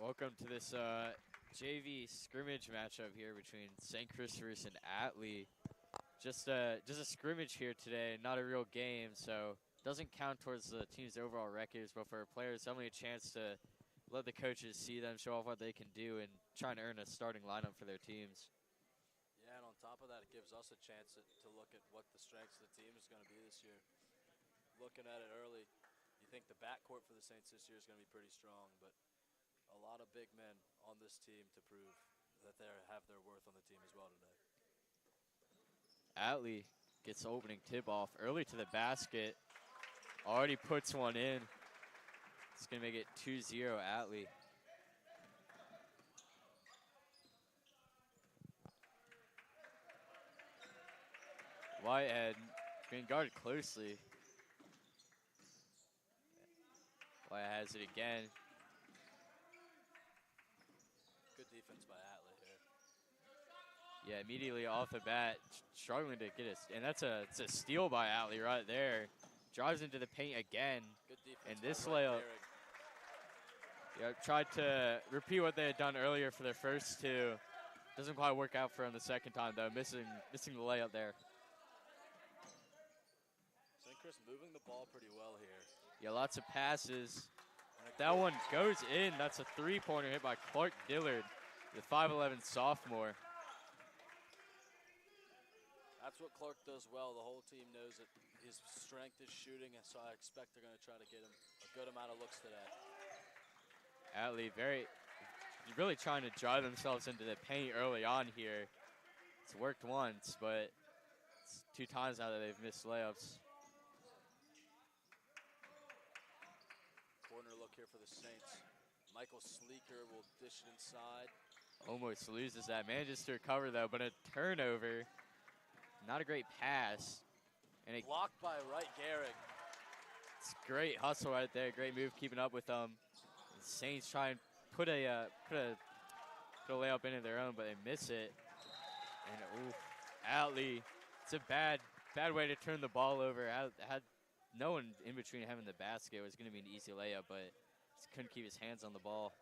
Welcome to this JV scrimmage matchup here between St. Christopher's and Atlee. Just a scrimmage here today, not a real game, so doesn't count towards the team's overall records. But for our players, definitely a chance to let the coaches see them, show off what they can do, and try and earn a starting lineup for their teams. Yeah, and on top of that, it gives us a chance to look at what the strengths of the team is going to be this year. Looking at it early, you think the backcourt for the Saints this year is going to be pretty strong, but a lot of big men on this team to prove that they have their worth on the team as well today. Atlee gets the opening tip-off early to the basket. Already puts one in. It's going to make it 2-0 Atlee. Whitehead being guarded closely. Whitehead has it again. Good defense by Atlee here. Yeah, immediately off the bat, struggling to get it. And it's a steal by Atlee right there. Drives into the paint again. Good defense And by this Wright layup, tried to repeat what they had done earlier for their first two. Doesn't quite work out for him the second time, though. Missing the layup there. St. Chris moving the ball pretty well here. Yeah, lots of passes. That one goes in. That's a three-pointer hit by Clark Dillard, the 5'11 sophomore. That's what Clark does well. The whole team knows that his strength is shooting, and so I expect they're going to try to get him a good amount of looks today. Atlee really trying to drive themselves into the paint early on here. It's worked once, but it's 2 times now that they've missed layups. Corner look here for the Saints. Michael Sleeker will dish it inside. Almost loses that. Manages to recover, though, but a turnover. Not a great pass. And blocked by Wright Gehrig. It's great hustle right there. Great move keeping up with them. The Saints try and put a layup into their own, but they miss it. And Atlee, it's a bad way to turn the ball over. Had no one in between him and the basket. It was going to be an easy layup, but just couldn't keep his hands on the ball.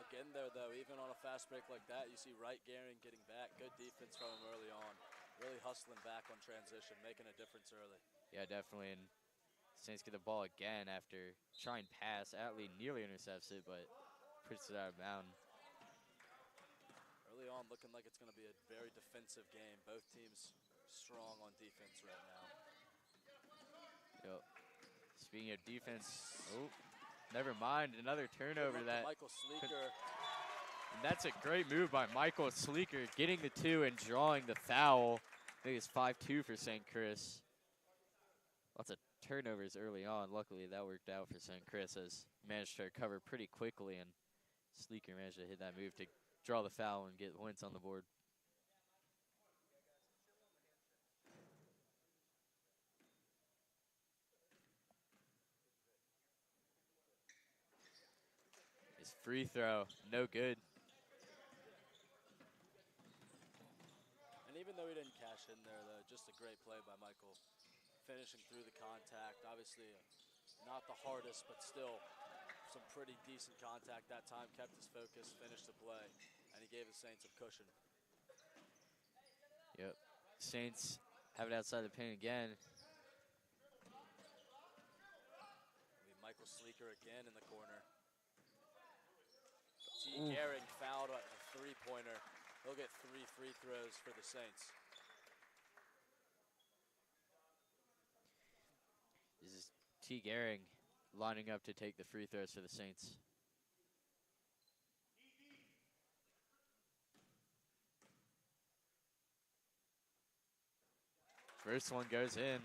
Again there, though, even on a fast break like that, you see Wright Gehrig getting back. Good defense from him early on. Really hustling back on transition, making a difference early. Yeah, definitely. And Saints get the ball again after trying pass. Atlee nearly intercepts it, but puts it out of bounds. Early on, looking like it's going to be a very defensive game. Both teams strong on defense right now. Yep. Speaking of defense, never mind. Another turnover that. Michael Sleeker. And that's a great move by Michael Sleeker, getting the 2 and drawing the foul. I think it's 5-2 for St. Chris. Lots of turnovers early on. Luckily, that worked out for St. Chris, as managed to recover pretty quickly, and Sleeker managed to hit that move to draw the foul and get points on the board. His free throw, no good. And even though he didn't cash in there, though, just a great play by Michael. Finishing through the contact. Obviously, not the hardest, but still some pretty decent contact that time. Kept his focus, finished the play, and he gave the Saints some cushion. Yep. Saints have it outside the paint again. Michael Sleeker again in the corner. Gehrig fouled a three-pointer. He'll get 3 free throws for the Saints. This is Gehrig lining up to take the free throws for the Saints. First one goes in. And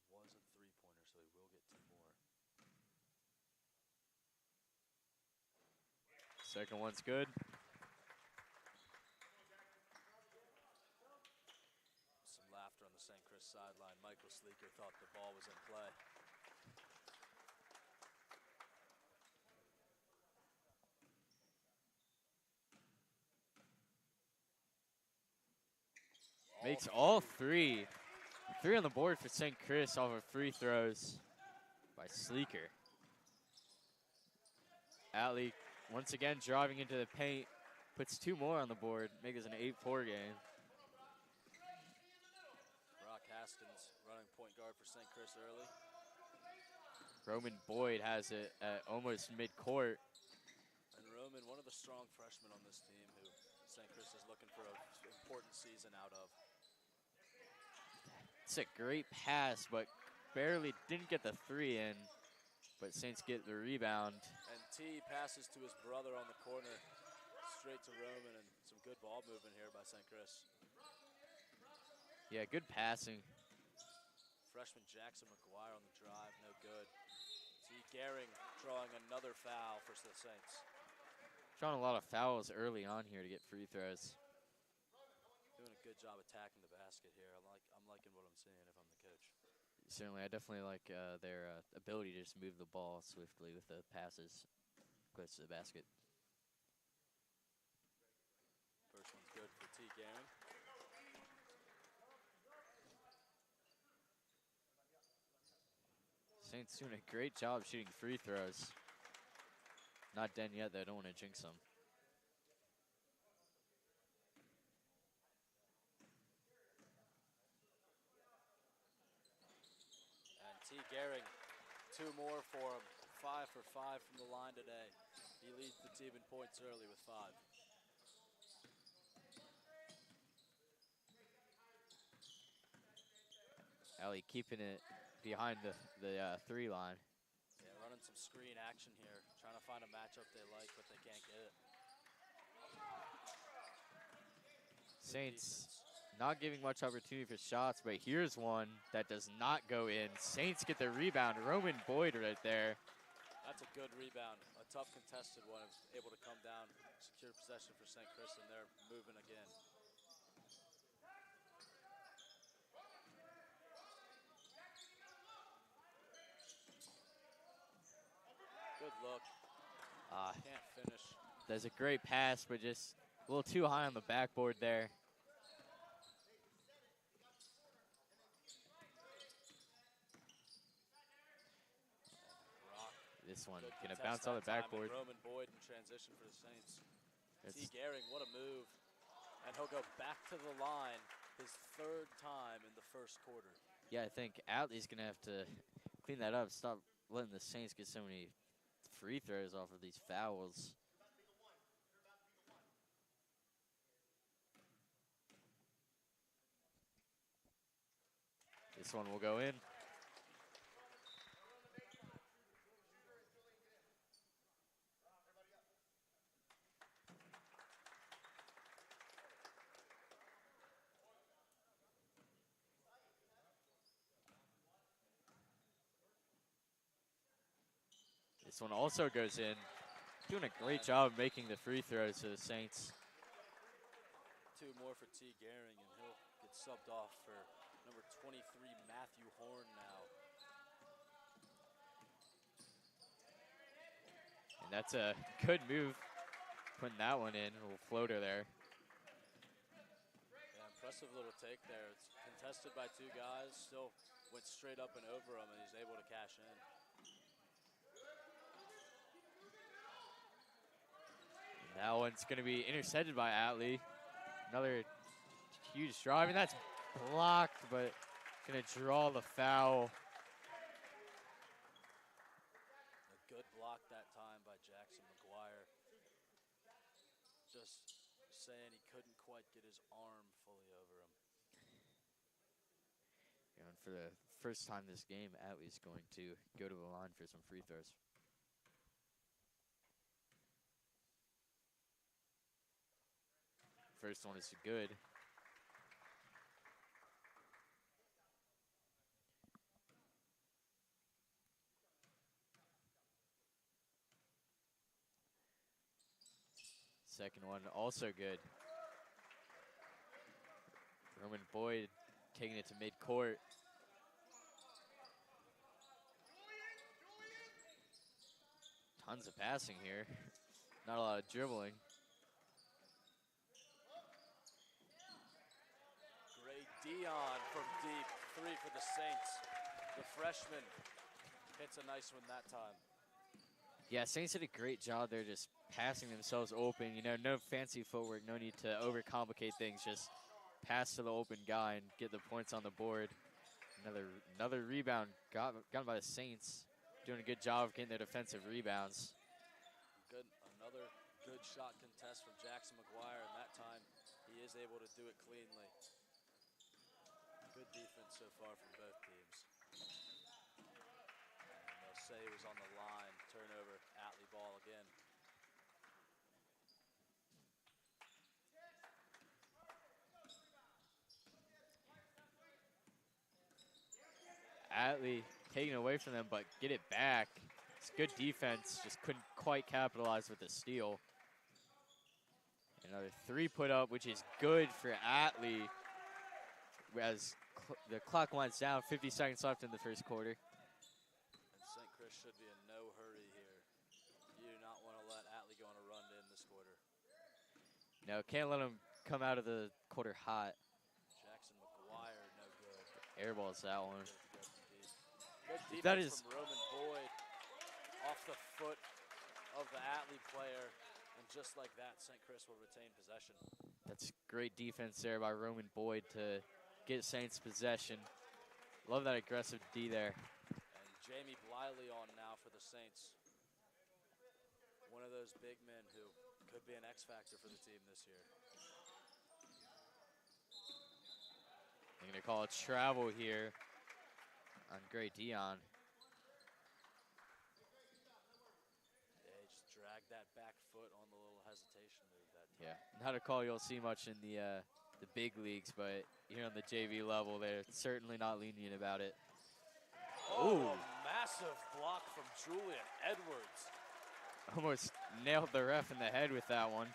it was a three-pointer, so he will get 2 more. Second one's good. Some laughter on the St. Chris sideline. Michael Sleeker thought the ball was in play. Makes all 3. 3 on the board for St. Chris off of free throws by Sleeker. Atlee once again driving into the paint, puts 2 more on the board, makes it an 8-4 game. Brock Haskins running point guard for St. Chris early. Roman Boyd has it at almost midcourt. And Roman, one of the strong freshmen on this team who St. Chris is looking for an important season out of. It's a great pass, but barely didn't get the 3 in. But Saints get the rebound. And T passes to his brother on the corner, straight to Roman, and some good ball movement here by St. Chris. Yeah, good passing. Freshman Jackson McGuire on the drive, no good. T. Gehring drawing another foul for the Saints. Drawing a lot of fouls early on here to get free throws. Doing a good job attacking the basket here. I'm liking what I'm seeing if I'm the coach. Certainly, I definitely like their ability to just move the ball swiftly with the passes close to the basket. First one's good for T. Gehring. Saints doing a great job shooting free throws. Not done yet, though. I don't want to jinx them. And T. Gehring, 2 more for him. 5 for 5 from the line today. He leads the team in points early with 5. Atlee keeping it behind the 3 line. Yeah, running some screen action here. Trying to find a matchup they like, but they can't get it. Saints not giving much opportunity for shots, but here's one that does not go in. Saints get the rebound. Roman Boyd right there. That's a good rebound. A tough contested one. Able to come down, secure possession for St. Chris, and they're moving again. Good look. Can't finish. There's a great pass, but just a little too high on the backboard there. This one gonna bounce on the backboard. Roman Boyd in transition for the Saints. T. Gehring, what a move. And he'll go back to the line his 3rd time in the 1st quarter. Yeah, I think Atlee's gonna have to clean that up. Stop letting the Saints get so many free throws off of these fouls. This one will go in. This one also goes in. Doing a great job making the free throws to the Saints. 2 more for T. Gehring, and he'll get subbed off for number 23, Matthew Horn now. And that's a good move, putting that one in. A little floater there. Yeah, impressive little take there. It's contested by 2 guys, still went straight up and over him, and he's able to cash in. That one's going to be intercepted by Atlee. Another huge drive, and that's blocked, but going to draw the foul. A good block that time by Jackson McGuire. Just saying he couldn't quite get his arm fully over him. And for the first time this game, Atlee's going to go to the line for some free throws. First one is good. Second one also good. Roman Boyd taking it to midcourt. Tons of passing here. Not a lot of dribbling. Dion from deep three for the Saints. The freshman hits a nice one that time. Yeah, Saints did a great job there just passing themselves open. You know, no fancy footwork, no need to overcomplicate things. Just pass to the open guy and get the points on the board. Another rebound gotten by the Saints. Doing a good job of getting their defensive rebounds. Another good shot contest from Jackson McGuire, and that time he is able to do it cleanly. Good defense so far from both teams. And they'll say it was on the line. Turnover, Atlee ball again. Atlee taking away from them, but get it back. It's good defense, just couldn't quite capitalize with the steal. Another three put up, which is good for Atlee as the clock winds down, 50 seconds left in the first quarter. And St. Chris should be in no hurry here. You do not want to let Atlee go on a run to end this quarter. No, can't let him come out of the quarter hot. Jackson McGuire, no good. Airballs that one. Good defense That is from Roman Boyd off the foot of the Atlee player. And just like that, St. Chris will retain possession. That's great defense there by Roman Boyd to get Saints possession. Love that aggressive D there. And Jamie Bliley on now for the Saints. One of those big men who could be an X factor for the team this year. They're going to call a travel here on Great Dion. Yeah, he just dragged that back foot on the little hesitation move that time. Yeah, not a call you'll see much in the big leagues, but here on the JV level, they're certainly not lenient about it. Oh, a massive block from Julian Edwards. Almost nailed the ref in the head with that one.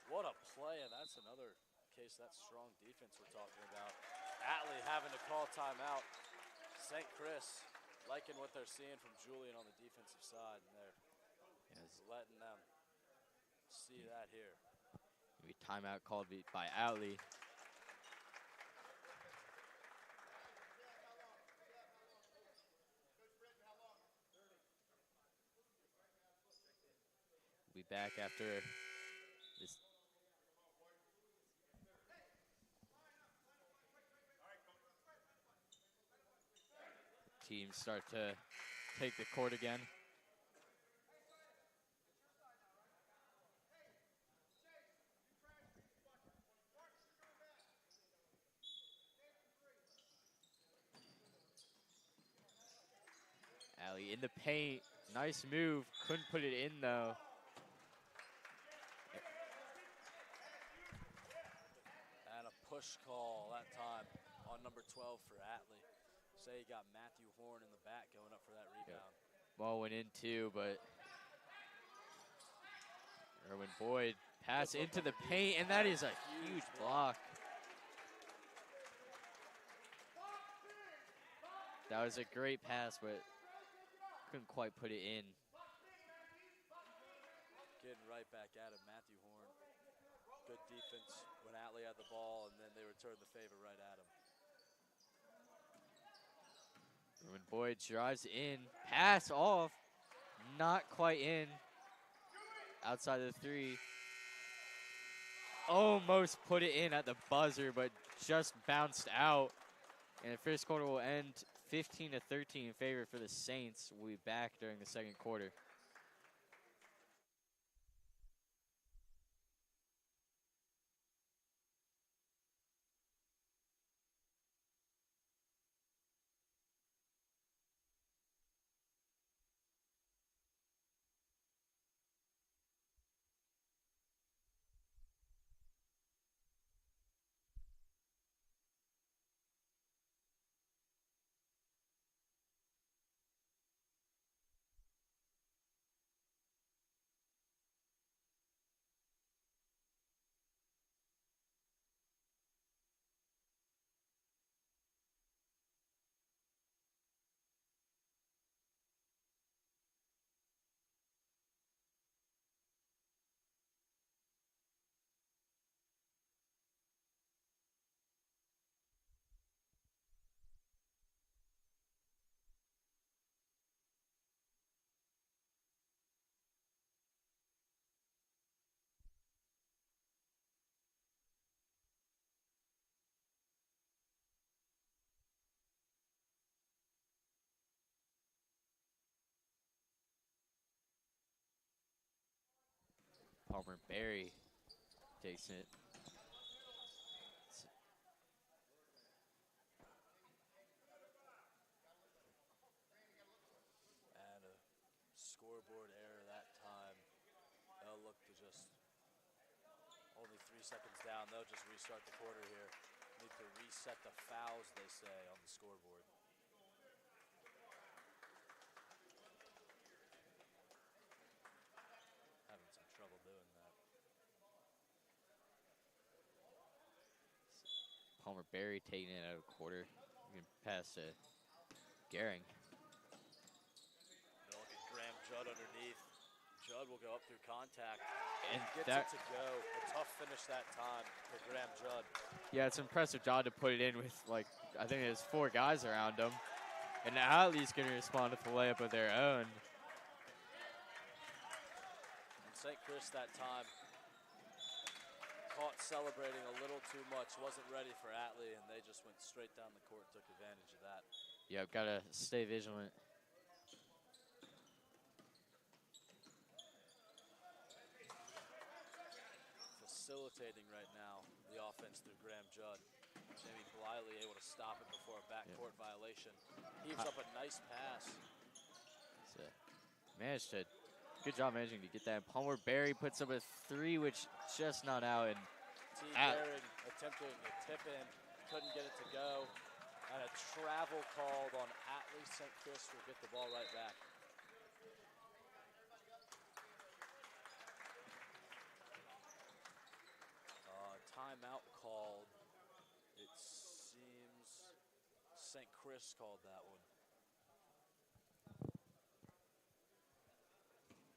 What a play, and that's another case of that strong defense we're talking about. Atlee having to call timeout. St. Chris liking what they're seeing from Julian on the defensive side, and they're letting them see that here. Maybe timeout called by Atlee. We'll be back after this. Teams start to take the court again. Atlee in the paint. Nice move. Couldn't put it in, though. And a push call that time on number 12 for Atlee. Say he got Matthew Horn in the back going up for that rebound. Ball went in, too, but Roman Boyd pass into the paint, and that is a huge block. That was a great pass, but couldn't quite put it in. Getting right back at him, Matthew Horn. Good defense when Atlee had the ball, and then they returned the favor right at him. Roman Boyd drives in, pass off, not quite in. Outside of the three. Almost put it in at the buzzer, but just bounced out. And the first quarter will end 15-13 in favor for the Saints. We'll be back during the second quarter. Palmer Berry takes it. And a scoreboard error that time. They'll look to just only 3 seconds down. They'll just restart the quarter here. Need to reset the fouls, they say, on the scoreboard. Having some trouble doing that. Palmer Berry taking it out of quarter. You can pass to Gehring. They'll look at Graham Judd underneath. Judd will go up through contact. And Gets that, it to go. A tough finish that time for Graham Judd. yeah, it's an impressive job to put it in with, like, I think there's 4 guys around him. And Atlee's going to respond with the layup of their own. And St. Chris that time caught celebrating a little too much. Wasn't ready for Atlee, and they just went straight down the court, took advantage of that. Yeah, got to stay vigilant. Facilitating right now the offense through Graham Judd. Jamie Bliley able to stop it before a backcourt violation. Heaves up a nice pass. So managed to, good job managing to get that. Palmer Berry puts up a 3, which just not out. And T. Gehring attempting a tip in, couldn't get it to go. And a travel called on Atlee. St. Chris will get the ball right back. Timeout called. It seems St. Chris called that one.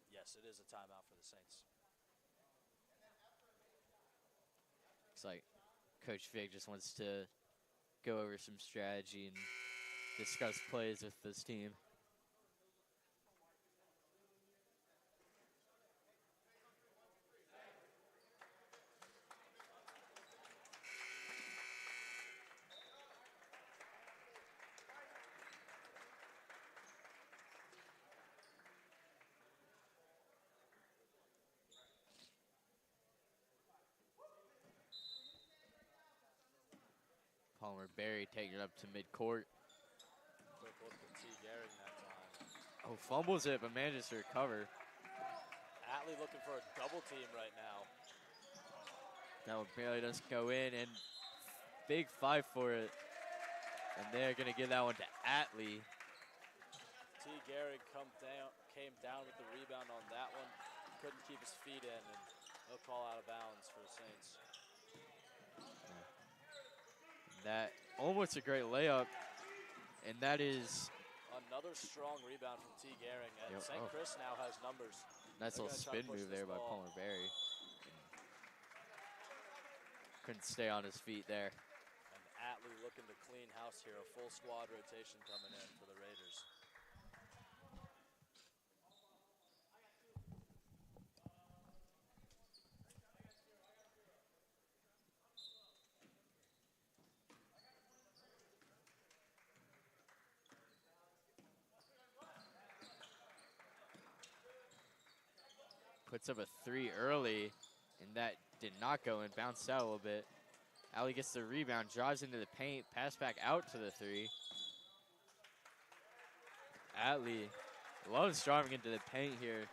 Yes, it is a timeout for the Saints. looks like Coach Vic just wants to go over some strategy and discuss plays with this team. Palmer Berry taking it up to midcourt. Quick look at T. Gehring that time. Oh, fumbles it, but manages to recover. Atlee looking for a double team right now. That one barely doesn't go in, and big fight for it. And they're going to give that one to Atlee. T. Gehring came down with the rebound on that one. Couldn't keep his feet in, and he'll call out of bounds for the Saints. That almost a great layup, and that is another strong rebound from T. Gehring, and Yep. St. Chris now has numbers. Nice They're little gonna try to spin push move this there by ball. Palmer Berry. Couldn't stay on his feet there. And Atlee looking to clean house here. A full squad rotation coming in for the Raiders. Puts up a 3 early, and that did not go in. Bounced out a little bit. Atlee gets the rebound, drives into the paint, pass back out to the 3. Atlee loves driving into the paint here.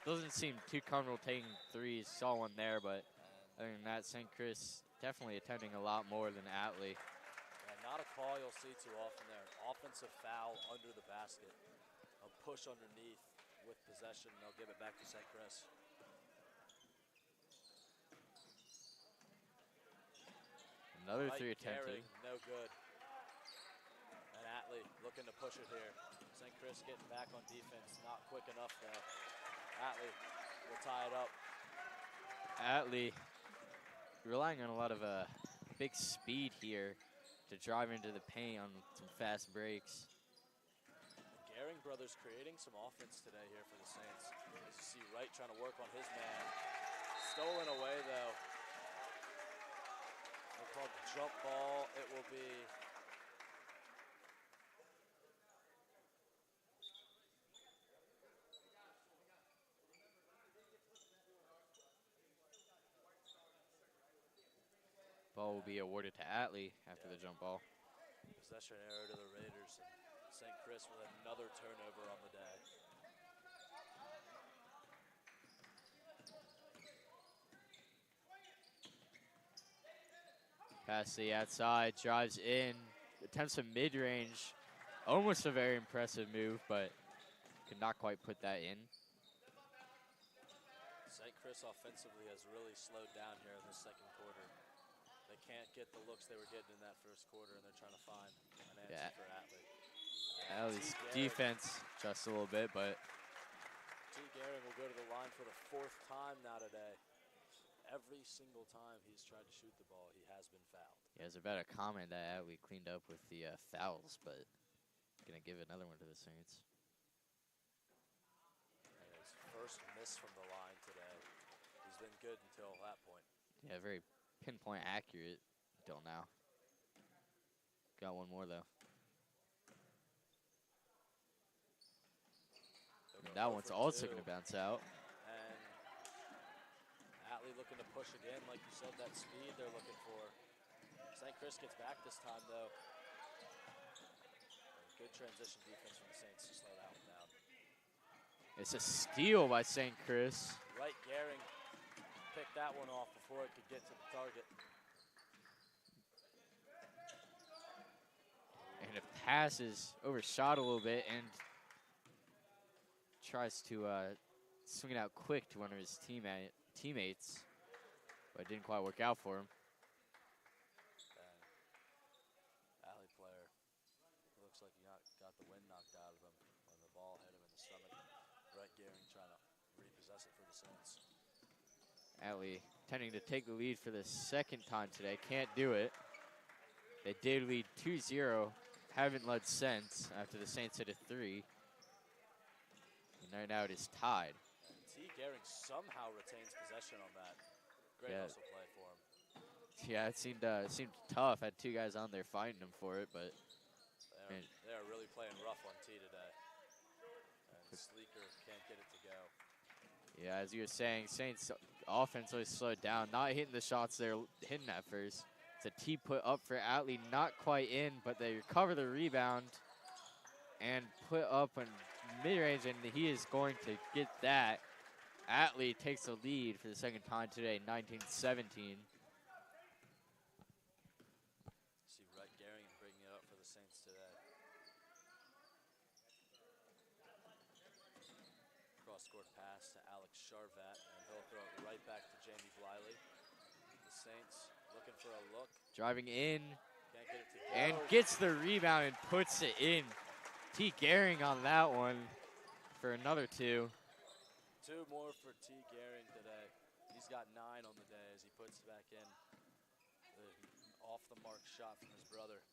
Doesn't seem too comfortable taking 3s. Saw one there, but other than that, St. Chris definitely attempting a lot more than Atlee. Yeah, not a call you'll see too often there. An offensive foul under the basket. A push underneath with possession. They'll give it back to St. Chris. Another Mike 3 attempted. Gehring, no good. And Atlee looking to push it here. St. Chris getting back on defense. Not quick enough though. Atlee will tie it up. Atlee relying on a lot of big speed here to drive into the paint on some fast breaks. The Gehring brothers creating some offense today here for the Saints. As you see Wright trying to work on his man. Stolen away though. They're called jump ball. It will be Ball will be awarded to Atlee after the jump ball. Possession error to the Raiders, and St. Chris with another turnover on the day. Pass the outside, drives in, attempts a mid-range. Almost a very impressive move, but could not quite put that in. St. Chris offensively has really slowed down here in the second quarter. They can't get the looks they were getting in that first quarter, and they're trying to find an answer for Atlee. Atlee's defense just a little bit, but T. Gehring will go to the line for the 4th time now today. Every single time he's tried to shoot the ball, he has been fouled. yeah, there's about a comment that Atlee cleaned up with the fouls, but gonna give another one to the Saints. And his first miss from the line today. He's been good until that point. Yeah, very pinpoint accurate until now. Got one more though. That one's also going to bounce out. And Atlee looking to push again, like you said, that speed they're looking for. St. Chris gets back this time, though. And good transition defense from the Saints to slow that one down. It's a steal by St. Chris. Right, Gehring picked that one off before it could get to the target. And a pass is overshot a little bit, and tries to swing it out quick to one of his teammates, but it didn't quite work out for him. Atlee player looks like he got the wind knocked out of him when the ball hit him in the stomach. Right, Gehring trying to repossess it for the Saints. Atlee tending to take the lead for the second time today. Can't do it. They did lead 2-0. Haven't led since after the Saints hit a 3. Right now it is tied. And T. Gehring somehow retains possession on that. Great hustle play for him. Yeah, it seemed tough. Had 2 guys on there fighting him for it, but they are really playing rough on T today. And Sleeker can't get it to go. Yeah, as you were saying, Saints offense really slowed down. Not hitting the shots they're hitting at first. It's a T put up for Atlee, not quite in, but they recover the rebound and put up a mid-range, and he is going to get that. Atlee takes the lead for the second time today, 19-17. See Rhett Gehring bringing it up for the Saints today. Cross-court pass to Alex Charvat, and he'll throw it right back to Jamie Bliley. The Saints looking for a look. Driving in, can't get it to and gets the rebound and puts it in. T. Gehring on that one for another 2. 2 more for T. Gehring today. He's got 9 on the day as he puts it back in. The off-the-mark shot from his brother.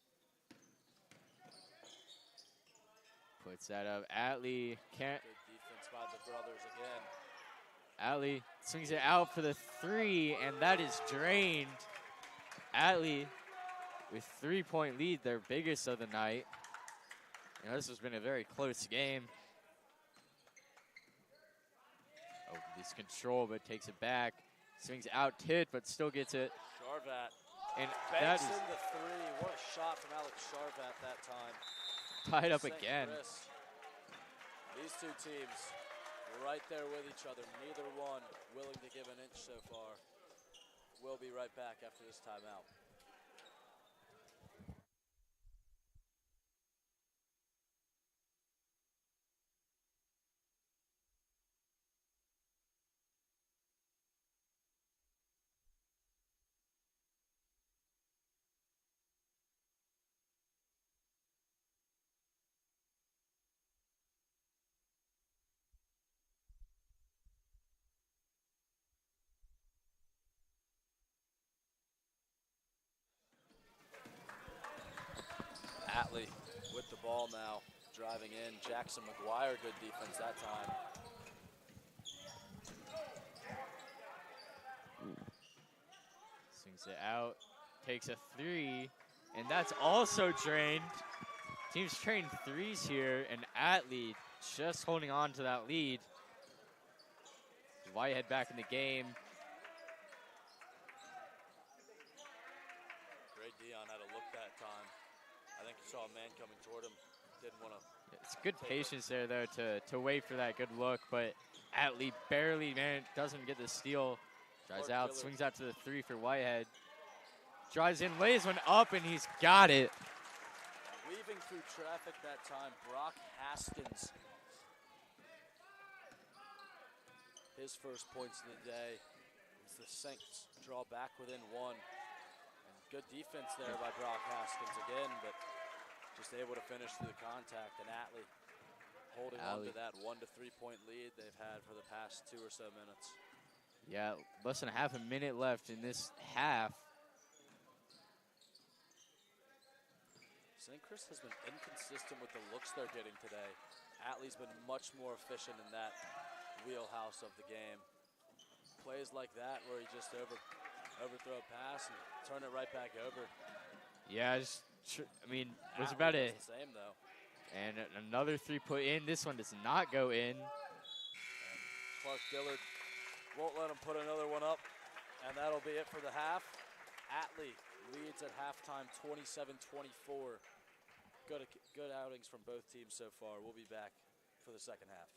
Puts that up. Atlee can't. Good defense by the brothers again. Atlee swings it out for the 3, and that is drained. Atlee with 3-point lead, their biggest of the night. You know, this has been a very close game. Oh, this control, but takes it back. Swings out tipped, but still gets it. Charvat. And Banks that is in the 3. What a shot from Alex Charvat that time. tied up St. again. Chris. These 2 teams right there with each other. Neither one willing to give an inch so far. We'll be right back after this timeout. Atlee with the ball now, driving in. Jackson McGuire, good defense that time. Swings it out, takes a 3, and that's also drained. Teams trained 3s here, and Atlee just holding on to that lead. Whitehead back in the game. that time. I think he saw a man coming toward him. Didn't want to. It's good patience there, though, to wait for that good look. But Atlee barely, man, doesn't get the steal. Drives out, swings out to the 3 for Whitehead. Drives in, lays one up, and he's got it. Weaving through traffic that time, Brock Haskins. His first points of the day. As the Saints draw back within 1. And good defense there by Brock Haskins again, but just able to finish through the contact. And Atlee holding on to that 1 to 3 point lead they've had for the past 2 or so minutes. Yeah, less than half a minute left in this half. St. Chris has been inconsistent with the looks they're getting today. Atlee's been much more efficient in that wheelhouse of the game. Plays like that where he just overthrow a pass and turn it right back over. Yeah, I mean, it was Atlee about does the same though. And another 3 put in. This one does not go in. And Clark Dillard won't let him put another one up. And that'll be it for the half. Atlee leads at halftime 27-24. Good outings from both teams so far. We'll be back for the second half.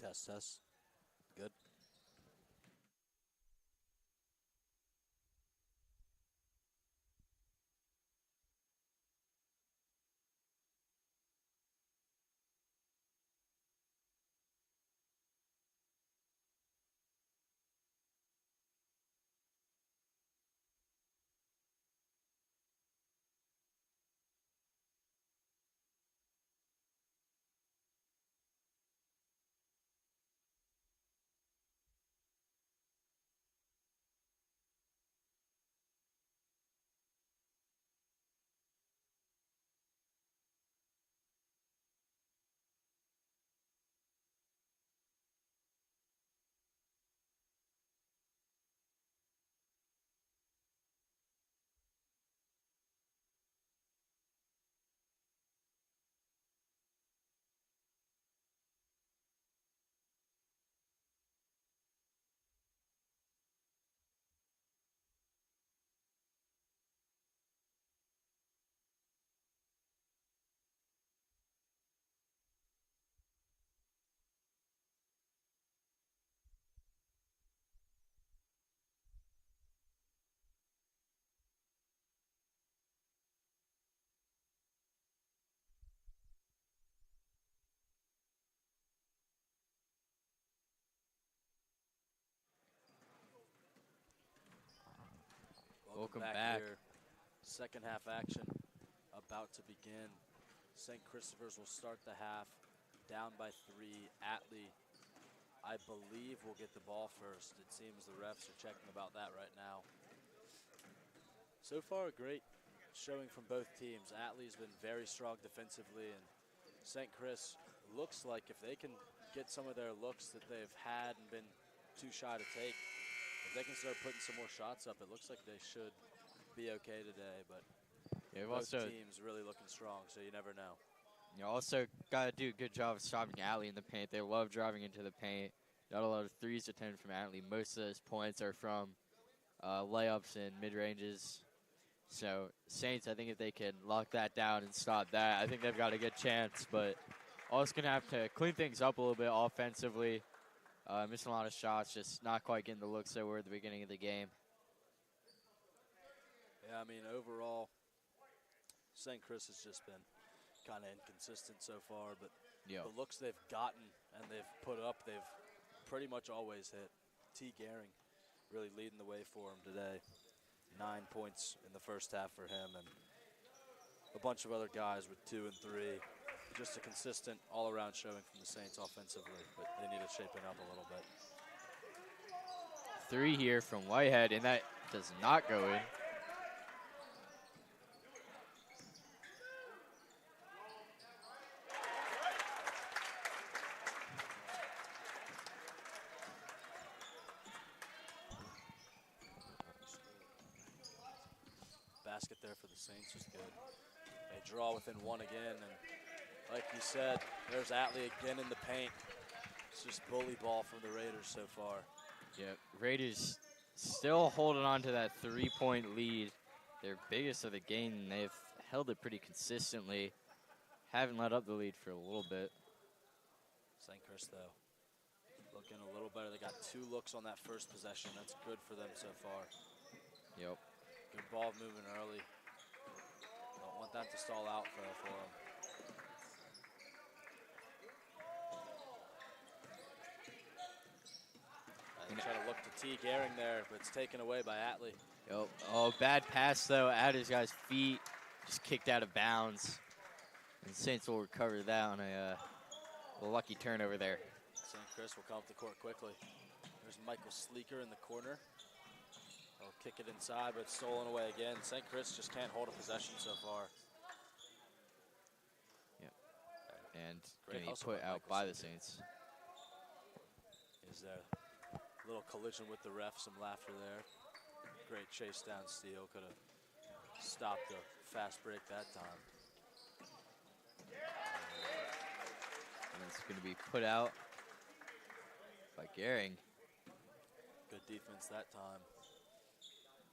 Test, test. Good. Welcome back. Here. Second half action about to begin. St. Christopher's will start the half down by 3. Atlee, I believe, will get the ball first. It seems the refs are checking about that right now. So far, a great showing from both teams. Atlee's been very strong defensively, and St. Chris looks like if they can get some of their looks that they've had and been too shy to take, if they can start putting some more shots up, it looks like they should be okay today. But both teams really looking strong, so you never know. You also got to do a good job of stopping Atlee in the paint. They love driving into the paint. Got a lot of threes attempted from Atlee. Most of those points are from layups and mid-ranges. So Saints, I think if they can lock that down and stop that, I think they've got a good chance. But also going to have to clean things up a little bit offensively. Missing a lot of shots, just not quite getting the looks they were at the beginning of the game. Yeah, I mean, overall, St. Chris has just been kind of inconsistent so far, but the looks they've gotten and they've put up, they've pretty much always hit. T. Gehring really leading the way for him today. 9 points in the first half for him, and a bunch of other guys with 2 and 3. Just a consistent all-around showing from the Saints offensively, but they need to shape it up a little bit. 3 here from Whitehead, and that does not go in. Basket there for the Saints was good. They draw within 1 again, and like you said, there's Atlee again in the paint. It's just bully ball from the Raiders so far. Yeah, Raiders still holding on to that 3-point lead. Their biggest of the game, and they've held it pretty consistently. Haven't let up the lead for a little bit. St. Chris, though, looking a little better. They got 2 looks on that first possession. That's good for them so far. Yep. Good ball moving early. Don't want that to stall out for them. They try to look to T. Gehring there, but it's taken away by Atlee. Yep. Oh, bad pass, though, at his guy's feet. Just kicked out of bounds. And Saints will recover that on a lucky turnover there. St. Chris will come up the court quickly. There's Michael Sleeker in the corner. They'll kick it inside, but it's stolen away again. St. Chris just can't hold a possession so far. Yep. And going to be put out by the Saints. Is there a little collision with the ref, some laughter there. Great chase down steal, could have stopped the fast break that time. And it's going to be put out by Gehring. Good defense that time.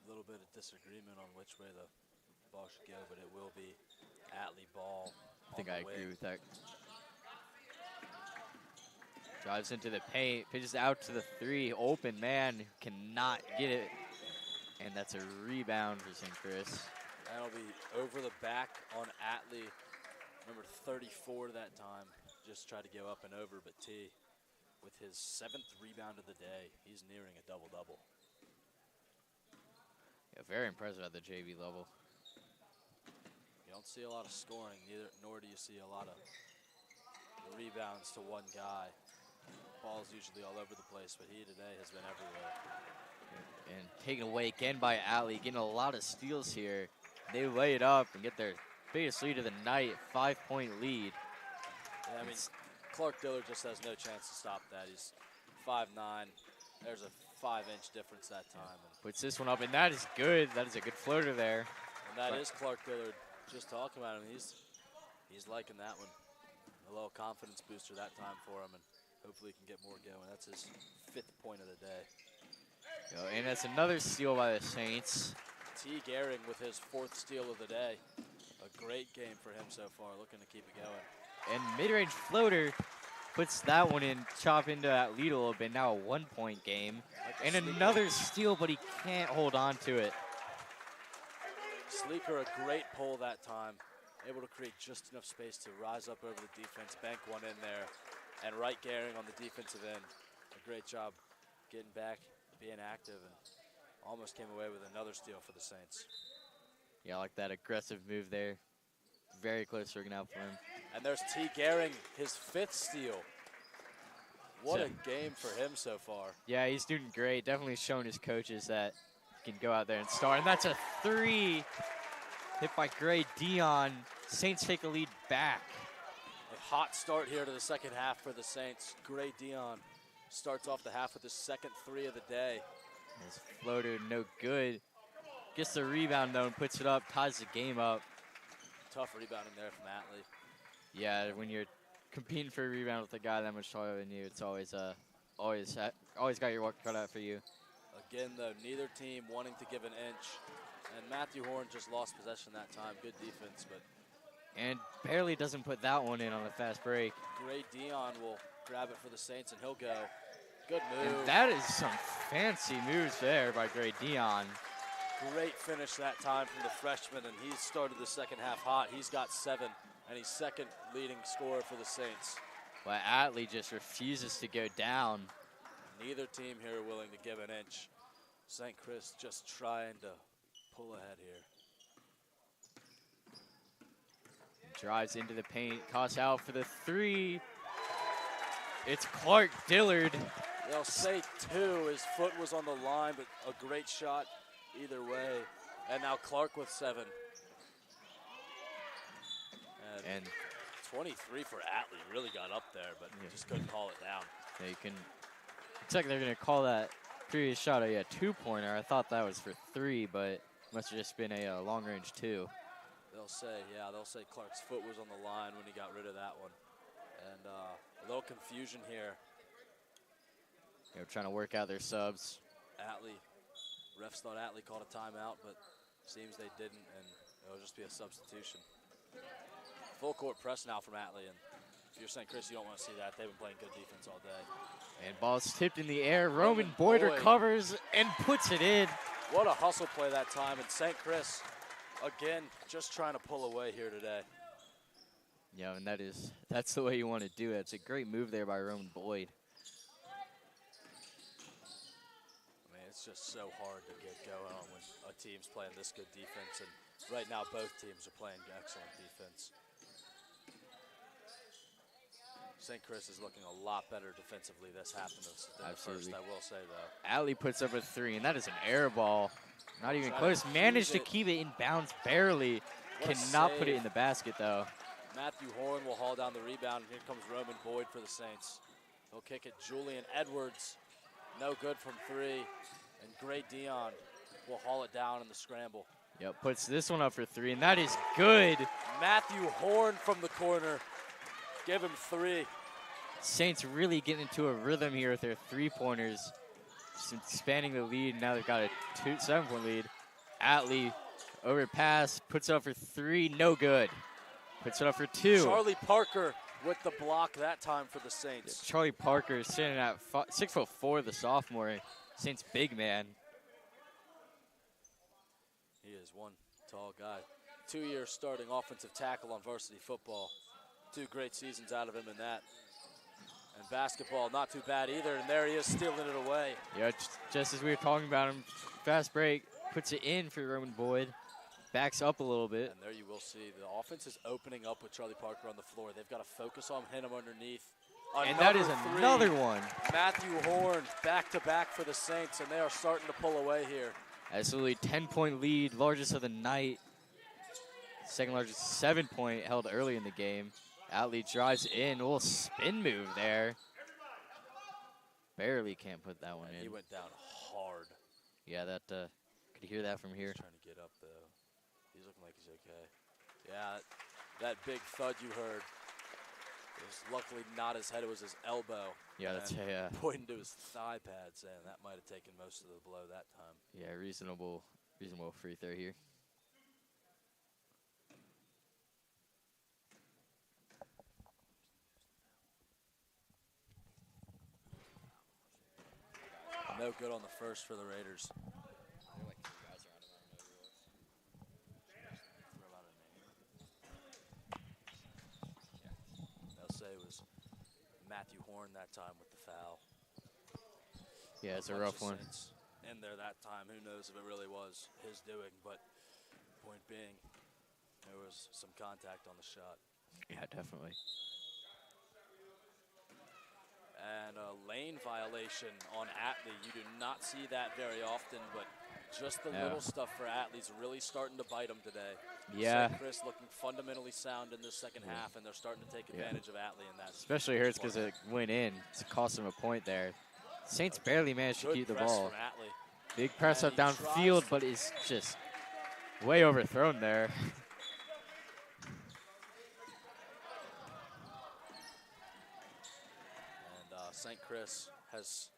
A little bit of disagreement on which way the ball should go, but it will be Atlee ball. I think I agree with that. Drives into the paint, pitches out to the three. Open man, cannot get it. And that's a rebound for St. Chris. That'll be over the back on Atlee, number 34 that time. Just tried to go up and over, but T, with his 7th rebound of the day, he's nearing a double-double. Yeah, very impressive at the JV level. You don't see a lot of scoring, nor do you see a lot of rebounds to one guy. Ball's usually all over the place, but he today has been everywhere. And taken away again by Atlee, getting a lot of steals here. They lay it up and get their biggest lead of the night, 5-point lead. Yeah, I mean, Clark Dillard just has no chance to stop that. He's 5'9". There's a 5-inch difference that time. And puts this one up, and that is good. That is a good floater there. And that is Clark Dillard. Just talking about him, he's liking that one. A little confidence booster that time for him, and hopefully he can get more going. That's his 5th point of the day. And that's another steal by the Saints. T. Gehring with his 4th steal of the day. A great game for him so far, looking to keep it going. And mid-range floater puts that one in, chop into that lead a little bit. Now a 1-point game. And another steal, but he can't hold on to it. Sleeker, a great pull that time. Able to create just enough space to rise up over the defense, bank one in there. And Wright Gehring on the defensive end. A great job getting back, being active, and almost came away with another steal for the Saints. Yeah, I like that aggressive move there. Very close working out for him. And there's T. Gehring, his 5th steal. What a game for him so far. Yeah, he's doing great. Definitely showing his coaches that he can go out there and start. And that's a 3 hit by Gray Dion. Saints take a lead back. A hot start here to the second half for the Saints. Gray Dion starts off the half with his 2nd 3 of the day. His floater, no good. Gets the rebound, though, and puts it up, ties the game up. Tough rebounding there from Atlee. Yeah, when you're competing for a rebound with a guy that much taller than you, it's always got your work cut out for you. Again, though, neither team wanting to give an inch. And Matthew Horn just lost possession that time. Good defense, but... And barely doesn't put that one in on the fast break. Gray Dion will grab it for the Saints, and he'll go. Good move. And that is some fancy moves there by Gray Dion. Great finish that time from the freshman, and he started the second half hot. He's got 7, and he's 2nd leading scorer for the Saints. But Atlee just refuses to go down. Neither team here willing to give an inch. St. Chris just trying to pull ahead here. Drives into the paint, toss out for the 3. It's Clark Dillard. They'll say 2. His foot was on the line, but a great shot either way. And now Clark with 7. And 23 for Atlee. Really got up there, but just couldn't call it down. Yeah, you can. Looks like they're going to call that previous shot a 2-pointer. I thought that was for 3, but must have just been a long-range 2. They'll say Clark's foot was on the line when he got rid of that one. And a little confusion here. They're trying to work out their subs. Atlee, refs thought Atlee called a timeout, but seems they didn't, and it'll just be a substitution. Full court press now from Atlee, and if you're St. Chris, you don't want to see that. They've been playing good defense all day. And ball's tipped in the air. Roman Boyd recovers and puts it in. What a hustle play that time, and St. Chris, again, just trying to pull away here today. Yeah, and that's the way you want to do it. It's a great move there by Roman Boyd. I mean, it's just so hard to get going on when a team's playing this good defense, and right now both teams are playing excellent defense. St. Chris is looking a lot better defensively this half than the first, I will say, though. Atlee puts up a 3, and that is an air ball. Not even close. Managed to keep it in bounds barely. Cannot put it in the basket, though. Matthew Horn will haul down the rebound. Here comes Roman Boyd for the Saints. He'll kick it. Julian Edwards, no good from 3. And Gray Dion will haul it down in the scramble. Yep, puts this one up for 3, and that is good. Matthew Horn from the corner. Give him 3. Saints really getting into a rhythm here with their 3-pointers. Expanding the lead. Now they've got a 7-point lead. Atlee over pass, puts up for 3, no good. Puts it up for 2. Charlie Parker with the block that time for the Saints. Charlie Parker is sitting at 6'4", the sophomore. Saints big man. He is one tall guy. 2 years starting offensive tackle on varsity football. 2 great seasons out of him in that. And basketball, not too bad either. And there he is, stealing it away. Yeah, just as we were talking about him, fast break, puts it in for Roman Boyd. Backs up a little bit. And there you will see the offense is opening up with Charlie Parker on the floor. They've got to focus on him underneath. And that is another one. Matthew Horn back-to-back for the Saints, and they are starting to pull away here. Absolutely 10-point lead, largest of the night. Second largest 7-point held early in the game. Atlee drives in, a little spin move there. Barely can't put that one in. He went down hard. Yeah, that could you hear that from here? He's trying to get up though. He's looking like he's okay. Yeah, that big thud you heard. It was luckily not his head, it was his elbow. Yeah, that's pointing to his thigh pad, saying that might have taken most of the blow that time. Yeah, reasonable free throw here. No good on the first for the Raiders. They'll say it was Matthew Horn that time with the foul. Yeah, it's a rough one. In there that time, who knows if it really was his doing, but point being, there was some contact on the shot. Yeah, definitely. And a lane violation on Atlee. You do not see that very often, but just the little stuff for Atlee's really starting to bite them today. Yeah. St. Chris looking fundamentally sound in the second half, and they're starting to take advantage of Atlee in that. Especially hurts because it went in. It cost them a point there. Saints barely managed to keep the ball. Big press up downfield, but it's just way overthrown there. St. Chris has,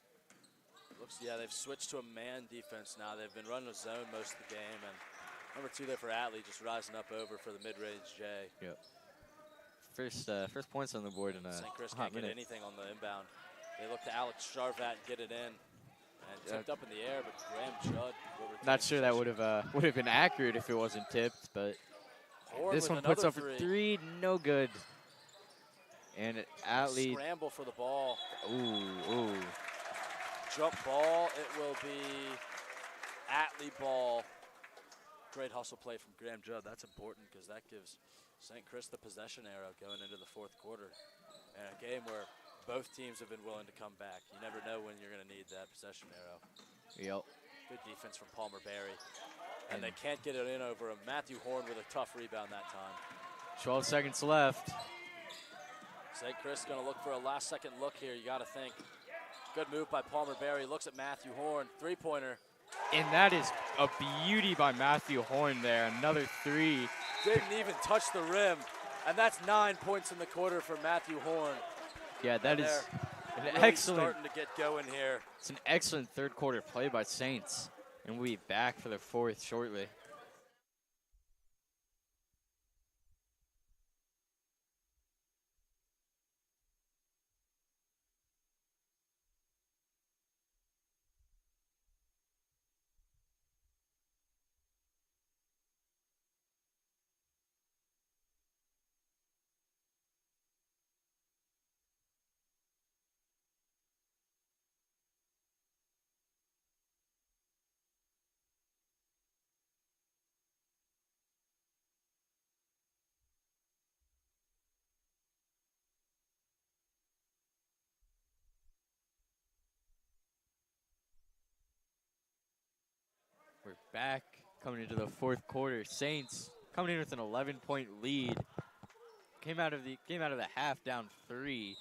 they've switched to a man defense now. They've been running a zone most of the game, and number 2 there for Atlee, just rising up over for the mid-range J. Yep. First points on the board in a St. Chris can't get anything on the inbound. They look to Alex Charvat get it in, and tipped up in the air, but Graham Judd. Not sure that would have been accurate if it wasn't tipped, but Horn this one puts up for 3, no good. And Atlee scramble for the ball. Ooh. Jump ball. It will be Atlee ball. Great hustle play from Graham Judd. That's important because that gives St. Chris the possession arrow going into the 4th quarter. And a game where both teams have been willing to come back. You never know when you're going to need that possession arrow. Yep. Good defense from Palmer Berry. And they can't get it in over him. Matthew Horn with a tough rebound that time. 12 seconds left. St. Chris going to look for a last-second look here, you got to think. Good move by Palmer Berry, looks at Matthew Horn, 3-pointer. And that is a beauty by Matthew Horn there, another 3. Didn't even touch the rim, and that's 9 points in the quarter for Matthew Horn. Yeah, that is an really excellent. Starting to get going here. It's an excellent 3rd quarter play by Saints, and we'll be back for the 4th shortly. We're back, coming into the 4th quarter. Saints coming in with an 11-point lead. Came out of the half down 3.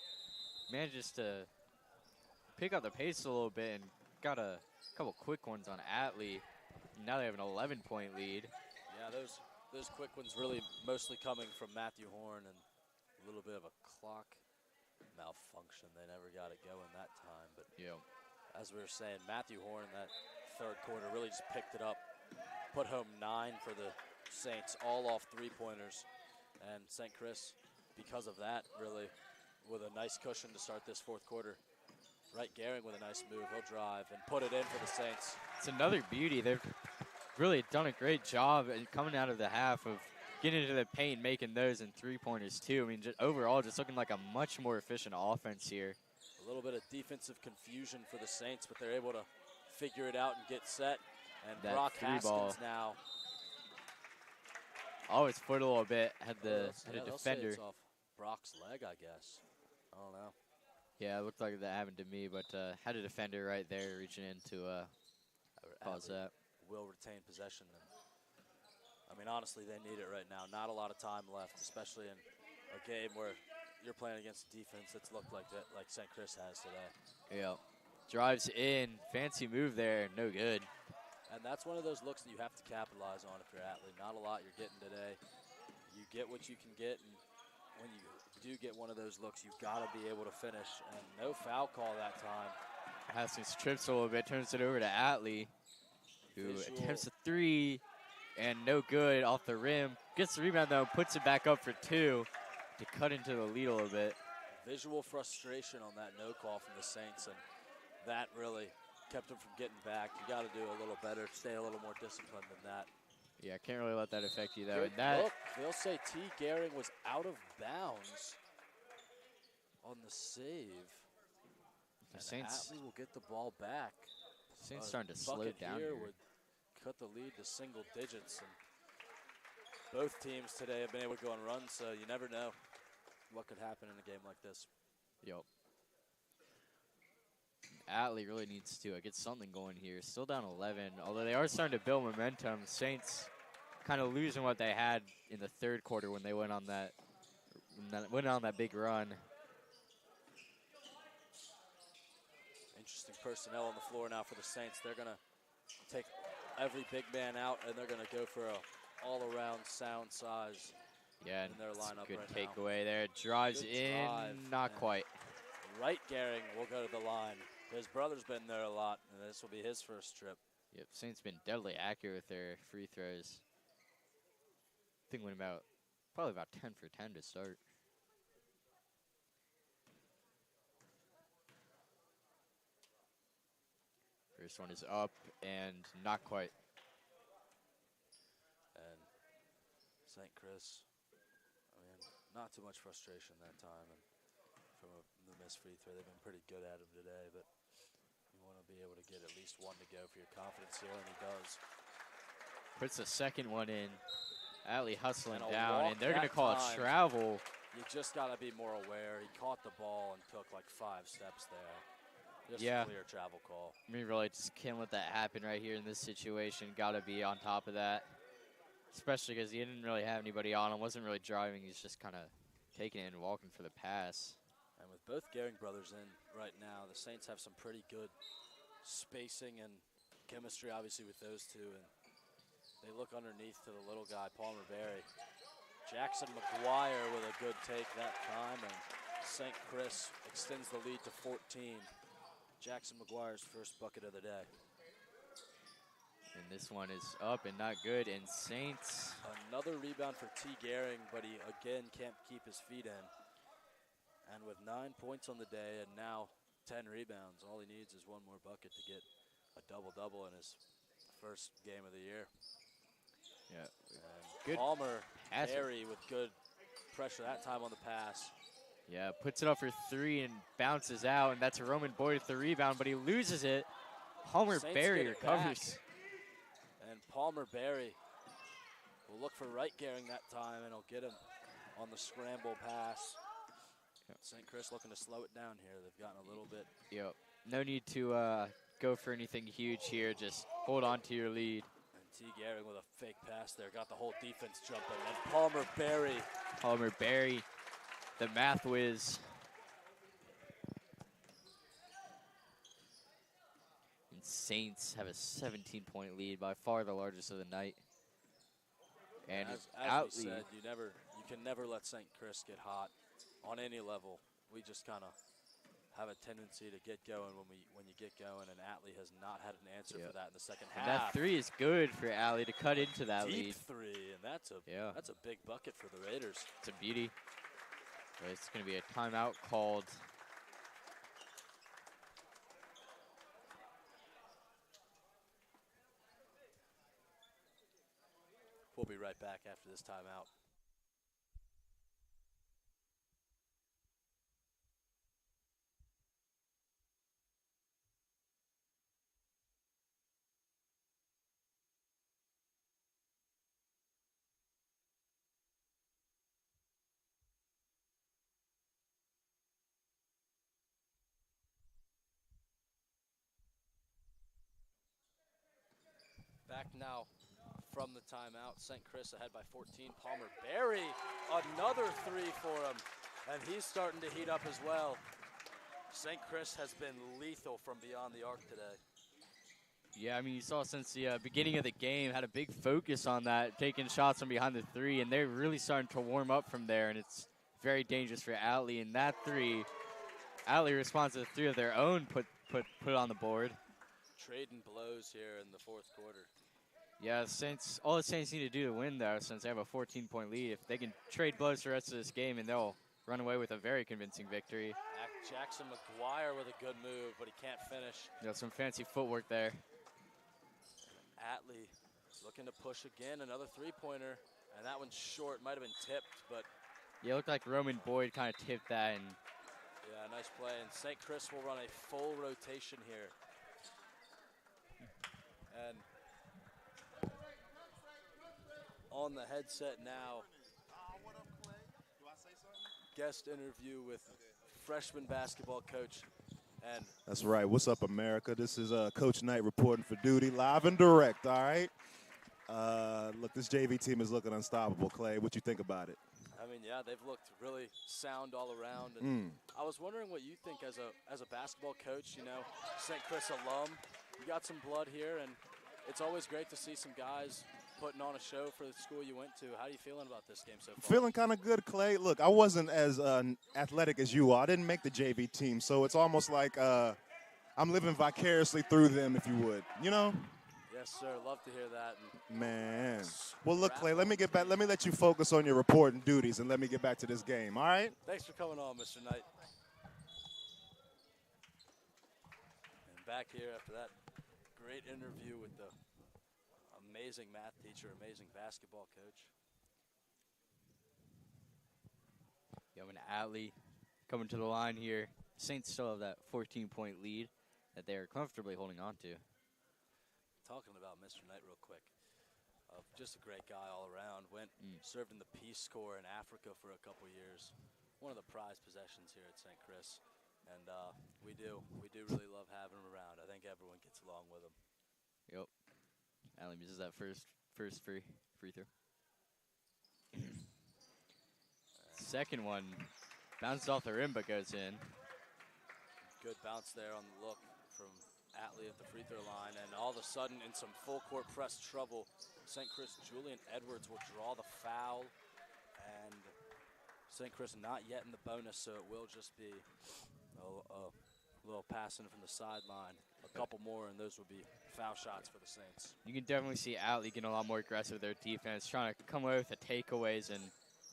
Manages to pick up the pace a little bit and got a couple quick ones on Atlee. Now they have an 11-point lead. Yeah, those quick ones really mostly coming from Matthew Horn and a little bit of a clock malfunction. They never got it going that time. But as we were saying, Matthew Horn that 3rd quarter really just picked it up, put home 9 for the Saints, all off 3-pointers. And St. Chris, because of that, really, with a nice cushion to start this fourth quarter. Wright Gehring with a nice move. He'll drive and put it in for the Saints. It's another beauty. They've really done a great job at coming out of the half of getting into the paint, making those and three-pointers too. I mean, just overall, just looking like a much more efficient offense here. A little bit of defensive confusion for the Saints, but they're able to figure it out and get set. And That Brock three Haskins ball. now. Oh, his foot a little bit. Had a They'll say defender. it's off Brock's leg, I guess. I don't know. Yeah, it looked like that happened to me, but had a defender right there reaching in to cause Atlee that. will retain possession. And, I mean, honestly, they need it right now. Not a lot of time left, especially in a game where you're playing against a defense that's looked like that, like St. Chris has today. Yeah. Drives in. Fancy move there. No good. And that's one of those looks that you have to capitalize on if you're Atlee. Not a lot you're getting today. You get what you can get, and when you do get one of those looks, you've got to be able to finish. And no foul call that time. Haskins trips a little bit, turns it over to Atlee, who Visual. attempts a three, and no good off the rim. Gets the rebound, though, puts it back up for two to cut into the lead a little bit. Visual frustration on that no call from the Saints, and that really kept them from getting back. You got to do a little better, stay a little more disciplined than that. Yeah, can't really let that affect you, though. Good And that, look. They'll say T. Gehring was out of bounds on the save. the And Saints, Atlee will get the ball back. Saints A starting to slow bucket down here here. would cut the lead to single digits. And both teams today have been able to go on runs, so you never know what could happen in a game like this. Yep. Atlee really needs to get something going here. Still down 11, although they are starting to build momentum. Saints kind of losing what they had in the third quarter when they went on that big run. Interesting personnel on the floor now for the Saints. They're going to take every big man out, and they're going to go for a all-around sound size. Yeah, in their it's lineup a good right now. takeaway there. Drives Good in, drive, not and quite. Wright Gehring will go to the line. His brother's been there a lot, and this will be his first trip. Yep, Saints been deadly accurate with their free throws. I think went probably about 10 for 10 to start. First one is up and not quite. And St. Chris, I mean, not too much frustration that time. And from the missed free throw, they've been pretty good at him today, but you want to be able to get at least one to go for your confidence here, and he does. Puts the second one in. Atlee hustling And a down, walk and they're going to that call time. it travel. You just got to be more aware. He caught the ball and took like 5 steps there. Just Yeah. a clear travel call. I mean, really just can't let that happen right here in this situation. Got to be on top of that, especially because he didn't really have anybody on him. Wasn't really driving. He's just kind of taking it and walking for the pass. And with both Gehring brothers in right now, the Saints have some pretty good spacing and chemistry, obviously, with those two. And they look underneath to the little guy, Palmer Berry. Jackson McGuire with a good take that time, and St. Chris extends the lead to 14. Jackson McGuire's first bucket of the day. And this one is up and not good. And Saints, Another rebound for T. Gehring, but he again can't keep his feet in. And with 9 points on the day and now 10 rebounds, all he needs is one more bucket to get a double-double in his first game of the year. yeah, And Good Palmer pass. Berry with good pressure that time on the pass. yeah, puts it up for 3 and bounces out. And that's a Roman Boyd with the rebound, but he loses it. Palmer Saints Berry get it recovers. And Palmer Berry will look for Wright Gehring that time, and he'll get him on the scramble pass. Yep. St. Chris looking to slow it down here. They've gotten a little bit. Yep. No need to go for anything huge here. Just hold on to your lead. And T. Gehring with a fake pass there. Got the whole defense jumping. And Palmer Berry. Palmer Berry, the math whiz. And Saints have a 17-point lead, by far the largest of the night. And As we Atlee, said, you can never let St. Chris get hot on any level. We just kind of have a tendency to get going when you get going, and Atlee has not had an answer for that in the second And half. that three is good for Atlee to cut into that Deep lead. three, and that's a big bucket for the Raiders. It's a beauty. But it's going to be a timeout called. We'll be right back after this timeout. Back now from the timeout. St. Chris ahead by 14. Palmer Berry, another three for him, and he's starting to heat up as well. St. Chris has been lethal from beyond the arc today. Yeah, I mean, you saw since the beginning of the game, had a big focus on that, taking shots from behind the three, and they're really starting to warm up from there, and it's very dangerous for Atlee. And that three, Atlee responds to the three of their own, put on the board. Trading blows here in the fourth quarter. Yeah, all the Saints need to do to win there, since they have a 14-point lead. If they can trade blows the rest of this game, and they'll run away with a very convincing victory. Jackson McGuire with a good move, but he can't finish. Yeah, some fancy footwork there. Atlee looking to push again, another three-pointer, and that one's short, might have been tipped, but. Yeah, it looked like Roman Boyd kind of tipped that. And yeah, nice play, and St. Chris will run a full rotation here. And on the headset now, guest interview with freshman basketball coach. And that's right. What's up, America? This is Coach Knight reporting for duty, live and direct, all right? Look, this JV team is looking unstoppable. Clay, what you think about it? I mean, yeah, they've looked really sound all around. And I was wondering what you think as a basketball coach, you know, St. Chris alum. You got some blood here, and it's always great to see some guys putting on a show for the school you went to. How are you feeling about this game so far? Feeling kind of good, Clay. Look, I wasn't as athletic as you are. I didn't make the JV team, so it's almost like I'm living vicariously through them, if you would. You know? Yes, sir. Love to hear that. Man. Well, look, Clay, let me get back. Let me let you focus on your reporting duties, and let me get back to this game, all right? Thanks for coming on, Mr. Knight. And back here after that great interview with the amazing math teacher, amazing basketball coach. Yeah, when Atlee coming to the line here, Saints still have that 14-point lead that they're comfortably holding on to. Talking about Mr. Knight real quick, just a great guy all around. Served in the Peace Corps in Africa for a couple years. One of the prized possessions here at St. Chris, and we do really love having him around. I think everyone gets along with him. Yep. Atlee misses that first free throw. Second one bounces off the rim but goes in. Good bounce there on the look from Atlee at the free throw line, and all of a sudden in some full court press trouble, St. Chris Julian Edwards will draw the foul, and St. Chris not yet in the bonus, so it will just be a little passing from the sideline. A couple more, and those will be foul shots for the Saints. You can definitely see Atlee getting a lot more aggressive with their defense, trying to come away with the takeaways and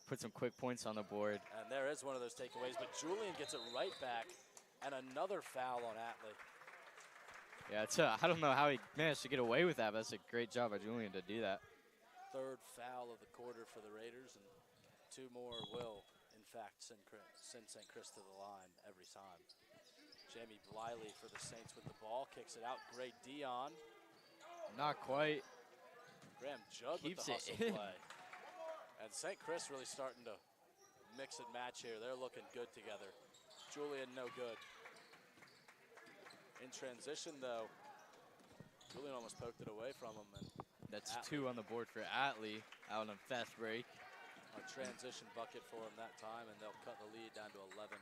put some quick points on the board. And there is one of those takeaways, but Julian gets it right back, and another foul on Atlee. Yeah, I don't know how he managed to get away with that, but that's a great job by Julian to do that. Third foul of the quarter for the Raiders, and two more will, in fact, send St. Chris to the line every time. Jamie Bliley for the Saints with the ball, kicks it out. Great Dion. Not quite. Graham Judd Keeps with the it hustle play. And St. Chris really starting to mix and match here. They're looking good together. Julian, no good. In transition, though, Julian almost poked it away from him. And that's Atlee. 2 on the board for Atlee out on a fast break. A transition bucket for him that time, and they'll cut the lead down to 11.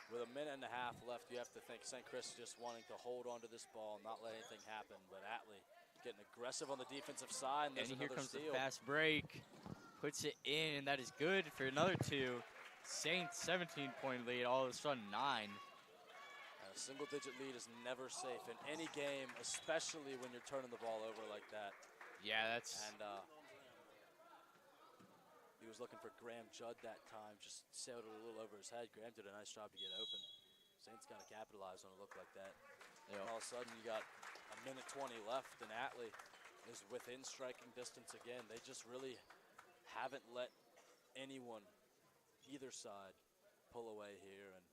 With a minute and a half left, you have to think St. Chris just wanting to hold on to this ball and not let anything happen. But Atlee getting aggressive on the defensive side, and there's here another comes steal. the fast break. Puts it in, and that is good for another 2. Saints 17-point lead, all of a sudden 9. Single-digit lead is never safe in any game, especially when you're turning the ball over like that. Yeah, that's. And he was looking for Graham Judd that time, just sailed it a little over his head. Graham did a nice job to get open. Saints got to capitalize on a look like that. Yep. All of a sudden, you got a minute 20 left, and Atlee is within striking distance again. They just really haven't let anyone, either side, pull away here. And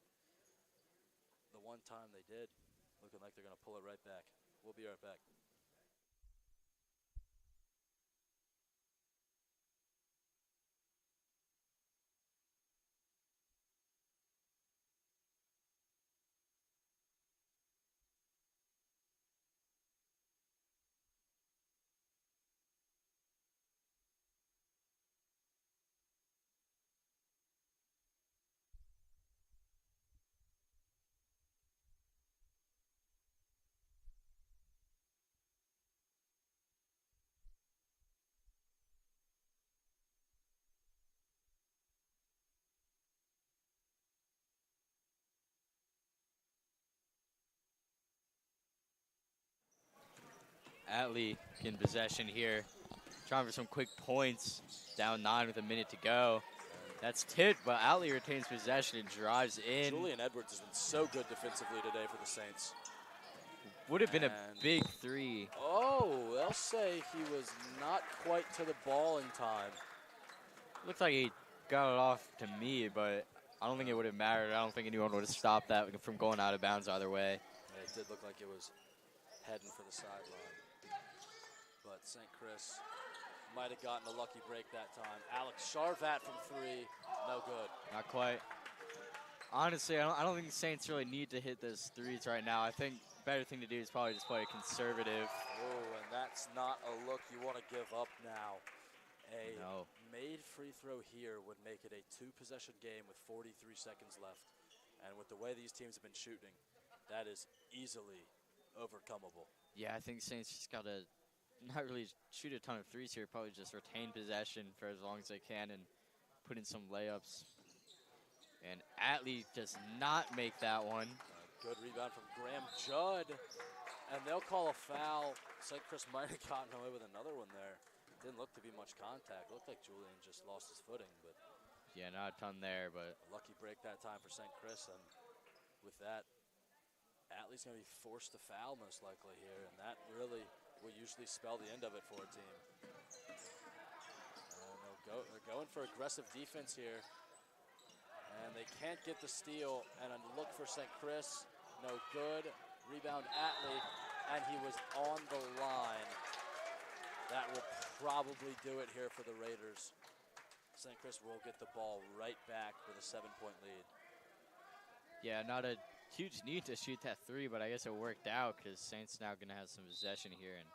the one time they did, looking like they're going to pull it right back. We'll be right back. Atlee in possession here. Trying for some quick points. Down 9 with a minute to go. That's tipped, but Atlee retains possession and drives in. Julian Edwards has been so good defensively today for the Saints. Would have been a big 3. Oh, they'll say he was not quite to the ball in time. Looked like he got it off to me, but I don't think it would have mattered. I don't think anyone would have stopped that from going out of bounds either way. Yeah, it did look like it was heading for the sideline. But St. Chris might have gotten a lucky break that time. Alex Charvat from 3, no good. Not quite. Honestly, I don't think the Saints really need to hit those 3s right now. I think better thing to do is probably just play a conservative. Oh, and that's not a look you want to give up now. A No. made free throw here would make it a 2-possession game with 43 seconds left. And with the way these teams have been shooting, that is easily overcomable. Yeah, I think Saints just got to not really shoot a ton of 3s here, probably just retain possession for as long as they can and put in some layups. And Atlee does not make that one. Good rebound from Graham Judd. And they'll call a foul. St. Chris might have gotten away with another one there. Didn't look to be much contact. Looked like Julian just lost his footing, but yeah, not a ton there, but a lucky break that time for St. Chris. And with that, Atlee's going to be forced to foul most likely here, and that really will usually spell the end of it for a team. And they're going for aggressive defense here, and they can't get the steal. And a look for St. Chris, no good. Rebound Atlee, and he was on the line. That will probably do it here for the Raiders. St. Chris will get the ball right back with a 7-point lead. yeah, not a huge need to shoot that 3, but I guess it worked out because Saints now going to have some possession here. And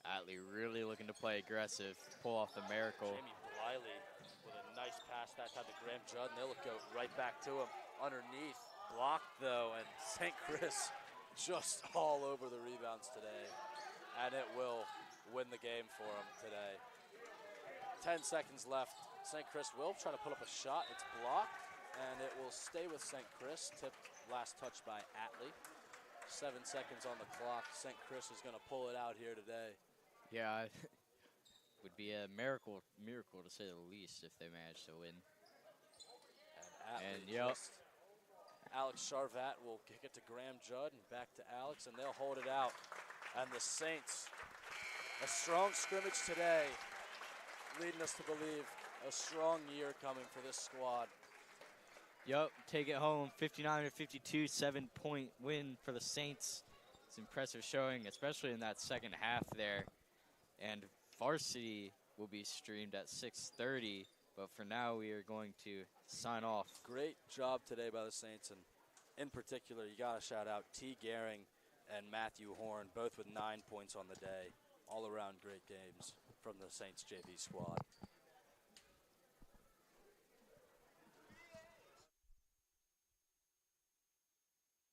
Atlee really looking to play aggressive, pull off the miracle. Jamie Bliley with a nice pass that time to Graham Judd, and they'll go right back to him underneath. Blocked, though, and St. Chris just all over the rebounds today. And it will win the game for them today. 10 seconds left. St. Chris will try to put up a shot. It's blocked, and it will stay with St. Chris. Tipped last touch by Atlee. 7 seconds on the clock. St. Chris is going to pull it out here today. Yeah, would be a miracle to say the least if they managed to win. And Atlee yep. Alex Charvat will kick it to Graham Judd and back to Alex, and they'll hold it out. And the Saints, a strong scrimmage today, leading us to believe a strong year coming for this squad. Yep, take it home, 59-52, 7-point win for the Saints. It's impressive showing, especially in that second half there. And varsity will be streamed at 6:30, but for now we are going to sign off. Great job today by the Saints, and in particular, you got to shout out T. Gehring and Matthew Horn, both with 9 points on the day. All around great games from the Saints JV squad.